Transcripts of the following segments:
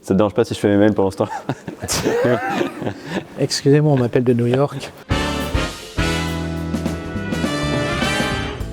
Ça te dérange pas si je fais mes mails pendant ce temps-là? Excusez-moi, on m'appelle de New York.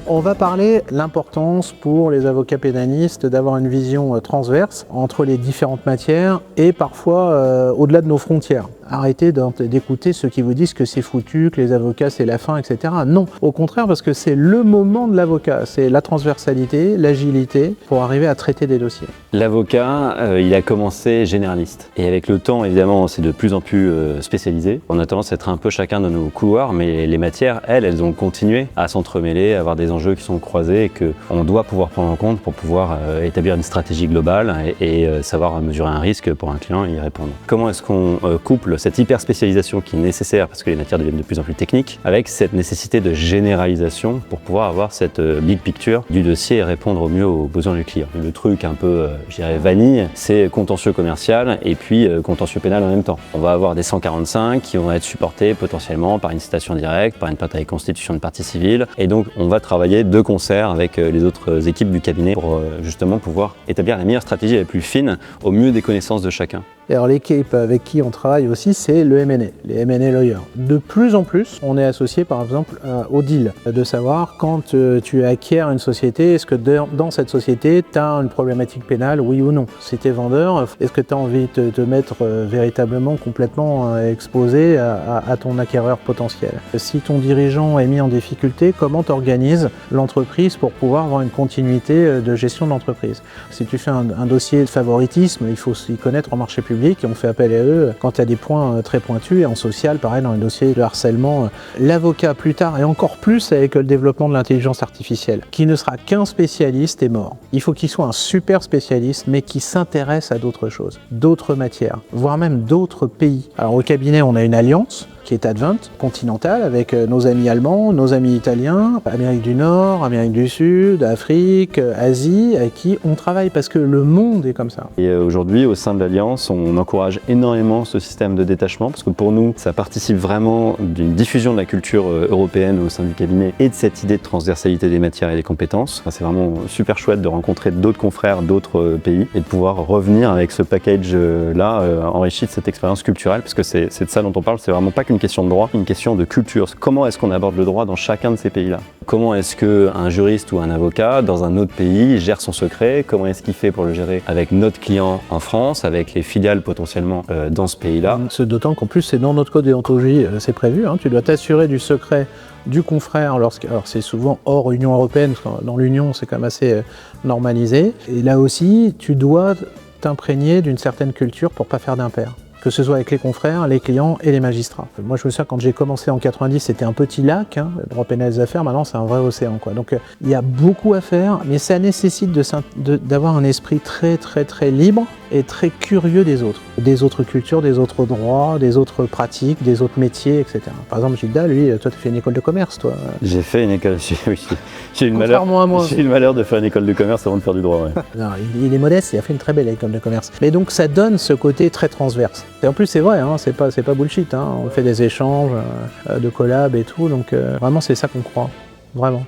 On va parler de l'importance pour les avocats pénalistes d'avoir une vision transverse entre les différentes matières et parfois au-delà de nos frontières. Arrêtez d'écouter ceux qui vous disent que c'est foutu, que les avocats c'est la fin, etc. Non, au contraire, parce que c'est le moment de l'avocat, c'est la transversalité, l'agilité pour arriver à traiter des dossiers. L'avocat, il a commencé généraliste. Et avec le temps, évidemment, c'est de plus en plus spécialisé. On a tendance à être un peu chacun dans nos couloirs, mais les matières, elles ont continué à s'entremêler, à avoir des enjeux qui sont croisés et qu'on doit pouvoir prendre en compte pour pouvoir établir une stratégie globale et savoir mesurer un risque pour un client et y répondre. Comment est-ce qu'on couple cette hyper spécialisation qui est nécessaire parce que les matières deviennent de plus en plus techniques avec cette nécessité de généralisation pour pouvoir avoir cette big picture du dossier et répondre au mieux aux besoins du client. Le truc un peu, je dirais, vanille, c'est contentieux commercial et puis contentieux pénal en même temps. On va avoir des 145 qui vont être supportés potentiellement par une citation directe, par une plainte avec constitution de partie civile et donc on va travailler de concert avec les autres équipes du cabinet pour justement pouvoir établir la meilleure stratégie la plus fine au mieux des connaissances de chacun. Et alors l'équipe avec qui on travaille aussi, c'est le M&A, les M&A lawyers. De plus en plus, on est associé par exemple au deal, de savoir quand tu acquiers une société, est-ce que dans cette société, tu as une problématique pénale, oui ou non. Si tu es vendeur, est-ce que tu as envie de te mettre véritablement complètement exposé à ton acquéreur potentiel. Si ton dirigeant est mis en difficulté, comment tu organises l'entreprise pour pouvoir avoir une continuité de gestion de l'entreprise. Si tu fais un dossier de favoritisme, il faut s'y connaître en marché public et on fait appel à eux quand il y a des points très pointus et en social, pareil dans les dossiers de harcèlement. L'avocat plus tard et encore plus avec le développement de l'intelligence artificielle, qui ne sera qu'un spécialiste est mort. Il faut qu'il soit un super spécialiste mais qui s'intéresse à d'autres choses, d'autres matières, voire même d'autres pays. Alors au cabinet, on a une alliance qui est Advent, continentale, avec nos amis allemands, nos amis italiens, Amérique du Nord, Amérique du Sud, Afrique, Asie, avec qui on travaille parce que le monde est comme ça. Et aujourd'hui, au sein de l'Alliance, on encourage énormément ce système de détachement parce que pour nous, ça participe vraiment d'une diffusion de la culture européenne au sein du cabinet et de cette idée de transversalité des matières et des compétences. Enfin, c'est vraiment super chouette de rencontrer d'autres confrères d'autres pays et de pouvoir revenir avec ce package-là enrichi de cette expérience culturelle parce que c'est de ça dont on parle, c'est vraiment pas qu'une question de droit, une question de culture. Comment est-ce qu'on aborde le droit dans chacun de ces pays-là? Comment est-ce qu'un juriste ou un avocat dans un autre pays gère son secret? Comment est-ce qu'il fait pour le gérer avec notre client en France, avec les filiales potentiellement dans ce pays-là? D'autant qu'en plus, c'est dans notre code de déontologie, c'est prévu. Tu dois t'assurer du secret du confrère, alors c'est souvent hors Union européenne, parce que dans l'Union, c'est quand même assez normalisé. Et là aussi, tu dois t'imprégner d'une certaine culture pour ne pas faire d'impair. Que ce soit avec les confrères, les clients et les magistrats. Moi, je me souviens, quand j'ai commencé en 90, c'était un petit lac, le droit pénal des affaires, maintenant c'est un vrai océan, quoi. Donc, il y a beaucoup à faire, mais ça nécessite d'avoir un esprit très, très, très libre et très curieux des autres cultures, des autres droits, des autres pratiques, des autres métiers, etc. Par exemple, Gilda, lui, toi, tu fais une école de commerce, toi. J'ai fait une école, oui, j'ai eu Contrairement à moi. J'ai eu le malheur de faire une école de commerce avant de faire du droit, ouais. Non, il est modeste, il a fait une très belle école de commerce. Mais donc, ça donne ce côté très transverse. Et en plus, c'est vrai, c'est pas bullshit, on fait des échanges de collab et tout, donc vraiment, c'est ça qu'on croit, vraiment.